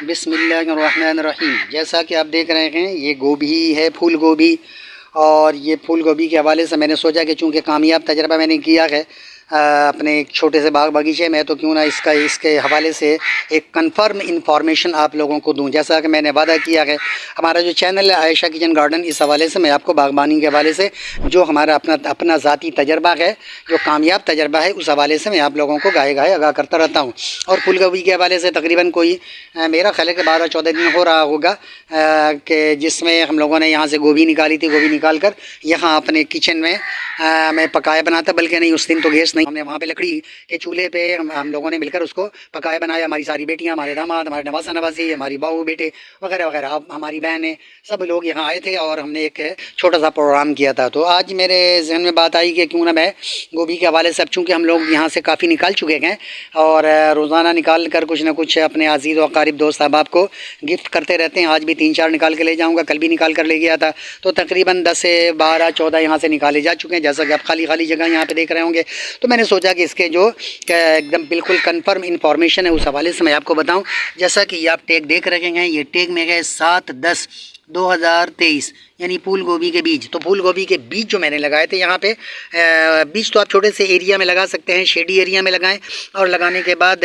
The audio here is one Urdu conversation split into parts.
بسم اللہ الرحمن الرحیم۔ جیسا کہ آپ دیکھ رہے ہیں یہ گوبھی ہے، پھول گوبھی، اور یہ پھول گوبھی کے حوالے سے میں نے سوچا کہ چونکہ کامیاب تجربہ میں نے کیا ہے اپنے ایک چھوٹے سے باغیچے میں، تو کیوں نہ اس کے حوالے سے ایک کنفرم انفارمیشن آپ لوگوں کو دوں۔ جیسا کہ میں نے وعدہ کیا ہے، ہمارا جو چینل ہے عائشہ کچن گارڈن، اس حوالے سے میں آپ کو باغبانی کے حوالے سے جو ہمارا اپنا ذاتی تجربہ ہے، جو کامیاب تجربہ ہے، اس حوالے سے میں آپ لوگوں کو گاہے آگاہ کرتا رہتا ہوں۔ اور پھول گوبھی کے حوالے سے تقریباً کوئی میرا خیال ہے کہ 12-14 دن ہو رہا ہوگا کہ جس میں ہم لوگوں نے یہاں سے گوبھی نکالی تھی، گوبھی نکال کر یہاں اپنے کچن میں پکایا بناتا، بلکہ نہیں، اس دن تو گیس نہیں، ہم نے وہاں پہ لکڑی کے چولہے پہ ہم لوگوں نے مل کر اس کو پکایا بنایا۔ ہماری ساری بیٹیاں، ہمارے داماد، ہمارے نواسہ نواسی، ہماری بہو بیٹے وغیرہ وغیرہ، ہماری بہنیں، سب لوگ یہاں آئے تھے اور ہم نے ایک چھوٹا سا پروگرام کیا تھا۔ تو آج میرے ذہن میں بات آئی کہ کیوں نہ میں گوبھی کے حوالے سے، اب چونکہ ہم لوگ یہاں سے کافی نکال چکے ہیں اور روزانہ نکال کر کچھ نہ کچھ اپنے عزیز و اقارب دوست احباب کو گفٹ کرتے رہتے ہیں، آج بھی 3-4 نکال کے لے جاؤں گا، کل بھی نکال کر لے گیا تھا، تو تقریباً 10 سے 12-14 یہاں سے نکالے جا چکے ہیں، جیسا کہ آپ خالی جگہ یہاں پہ دیکھ رہے ہوں گے۔ تو میں نے سوچا کہ اس کے جو ایک دم بالکل کنفرم انفارمیشن ہے، اس حوالے سے میں آپ کو بتاؤں۔ جیسا کہ یہ آپ ٹیگ دیکھ رہے ہیں، یہ ٹیگ میں ہے 7/10/2023، یعنی پھول گوبھی کے بیج۔ تو پھول گوبھی کے بیج جو میں نے لگائے تھے یہاں پہ، بیج تو آپ چھوٹے سے ایریا میں لگا سکتے ہیں، شیڈی ایریا میں لگائیں، اور لگانے کے بعد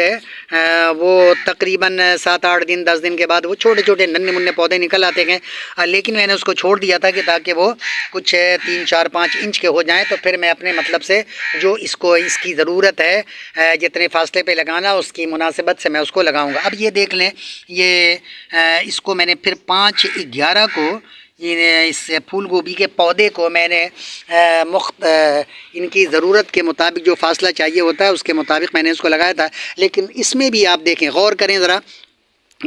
وہ تقریباً 7-8 دن 10 دن کے بعد وہ چھوٹے چھوٹے ننھے منھے پودے نکل آتے ہیں، لیکن میں نے اس کو چھوڑ دیا تھا کہ تاکہ وہ کچھ 3-4-5 انچ کے ہو جائیں، تو پھر میں اپنے مطلب سے جو اس کی ضرورت ہے جتنے فاصلے پہ لگانا، اس کی مناسبت سے میں اس کو لگاؤں گا۔ اب یہ دیکھ لیں، یہ اس کو میں نے پھر 5/11 کو اس پھول گوبھی کے پودے کو میں نے ان کی ضرورت کے مطابق جو فاصلہ چاہیے ہوتا ہے اس کے مطابق میں نے اس کو لگایا تھا۔ لیکن اس میں بھی آپ دیکھیں، غور کریں ذرا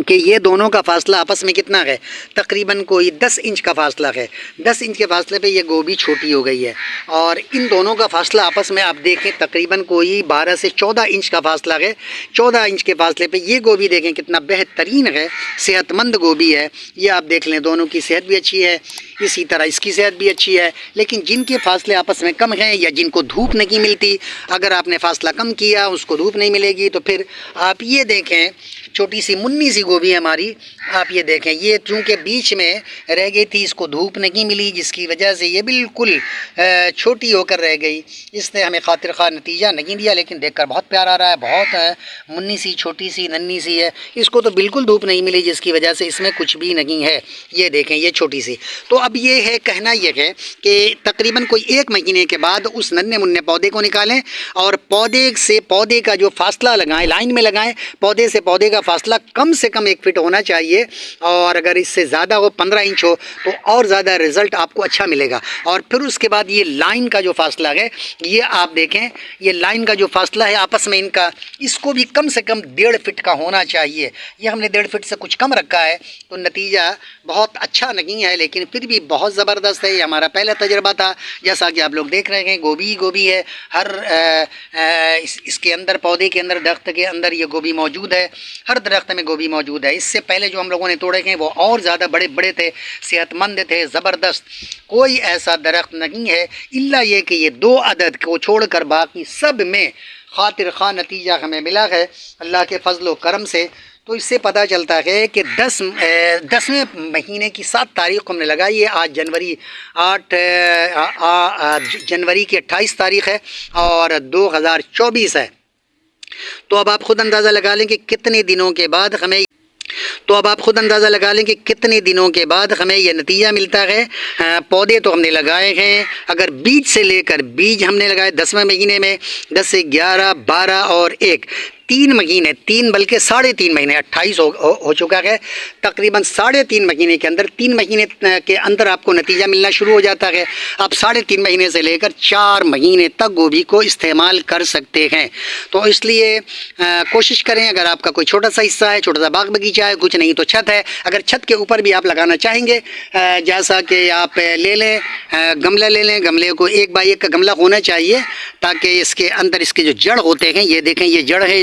کہ یہ دونوں کا فاصلہ آپس میں کتنا ہے، تقریباً کوئی 10 انچ کا فاصلہ ہے۔ 10 انچ کے فاصلے پہ یہ گوبھی چھوٹی ہو گئی ہے، اور ان دونوں کا فاصلہ آپس میں آپ دیکھیں تقریباً کوئی 12 سے 14 انچ کا فاصلہ ہے۔ 14 انچ کے فاصلے پہ یہ گوبھی دیکھیں کتنا بہترین ہے، صحت مند گوبھی ہے۔ یہ آپ دیکھ لیں، دونوں کی صحت بھی اچھی ہے، اسی طرح اس کی صحت بھی اچھی ہے۔ لیکن جن کے فاصلے آپس میں کم ہیں یا جن کو دھوپ نہیں ملتی، اگر آپ نے فاصلہ کم کیا اس کو دھوپ نہیں ملے گی، تو پھر آپ یہ دیکھیں چھوٹی سی منی سی گوبھی ہے ہماری، آپ یہ دیکھیں، یہ چونکہ بیچ میں رہ گئی تھی، اس کو دھوپ نہیں ملی، جس کی وجہ سے یہ بالکل چھوٹی ہو کر رہ گئی۔ اس نے ہمیں خاطر خواہ نتیجہ نہیں دیا، لیکن دیکھ کر بہت پیار آ رہا ہے، بہت منی سی چھوٹی سی ننھی سی ہے۔ اس کو تو بالکل دھوپ نہیں ملی، جس کی وجہ سے اس میں کچھ بھی نہیں ہے۔ یہ دیکھیں، یہ چھوٹی سی۔ تو اب یہ ہے، کہنا یہ ہے کہ تقریباً کوئی 1 مہینے کے بعد اس ننھے منھے پودے کو نکالیں اور پودے سے پودے کا جو فاصلہ لگائیں، لائن میں لگائیں، پودے سے پودے کا فاصلہ کم سے کم 1 فٹ ہونا چاہیے، اور اگر اس سے زیادہ ہو، 15 انچ ہو، تو اور زیادہ رزلٹ آپ کو اچھا ملے گا۔ اور پھر اس کے بعد یہ لائن کا جو فاصلہ ہے، یہ آپ دیکھیں، یہ لائن کا جو فاصلہ ہے آپس میں ان کا، اس کو بھی کم سے کم 1.5 فٹ کا ہونا چاہیے۔ یہ ہم نے 1.5 فٹ سے کچھ کم رکھا ہے، تو نتیجہ بہت اچھا نہیں ہے، لیکن پھر بھی بہت زبردست ہے۔ یہ ہمارا پہلا تجربہ تھا، جیسا کہ آپ لوگ دیکھ رہے ہیں، گوبھی ہے، ہر اس کے اندر، پودے کے اندر، درخت کے اندر یہ گوبھی موجود ہے، ہر درخت میں گوبھی موجود ہے۔ اس سے پہلے جو ہم لوگوں نے توڑے ہیں وہ اور زیادہ بڑے بڑے تھے، صحت مند تھے، زبردست۔ کوئی ایسا درخت نہیں ہے الا یہ کہ یہ 2 عدد کو چھوڑ کر باقی سب میں خاطر خواہ نتیجہ ہمیں ملا ہے اللہ کے فضل و کرم سے۔ تو اس سے پتہ چلتا ہے کہ 10ویں مہینے کی 7 تاریخ کو ہم نے لگائی ہے، آج جنوری کی 28 تاریخ ہے اور 2024 ہے۔ تو اب آپ خود اندازہ لگا لیں کہ کتنے دنوں کے بعد ہمیں یہ نتیجہ ملتا ہے۔ پودے تو ہم نے لگائے ہیں، اگر بیج سے لے کر، بیج ہم نے لگائے 10ویں مہینے میں، 10 سے 11 12 اور 1، 3 مہینے، 3 بلکہ 3.5 مہینے، 28 ہو چکا ہے، تقریباً 3.5 مہینے کے اندر، 3 مہینے کے اندر آپ کو نتیجہ ملنا شروع ہو جاتا ہے۔ آپ 3.5 مہینے سے لے کر 4 مہینے تک گوبھی کو استعمال کر سکتے ہیں۔ تو اس لیے کوشش کریں، اگر آپ کا کوئی چھوٹا سا حصہ ہے، چھوٹا سا باغ باغیچہ ہے، کچھ نہیں تو چھت ہے، اگر چھت کے اوپر بھی آپ لگانا چاہیں گے، جیسا کہ آپ لے لیں، گملہ لے لیں، گملے کو 1 بائی 1 کا گملہ ہونا چاہیے، تاکہ اس کے اندر اس کے جو جڑ ہوتے ہیں، یہ دیکھیں، یہ جڑ ہے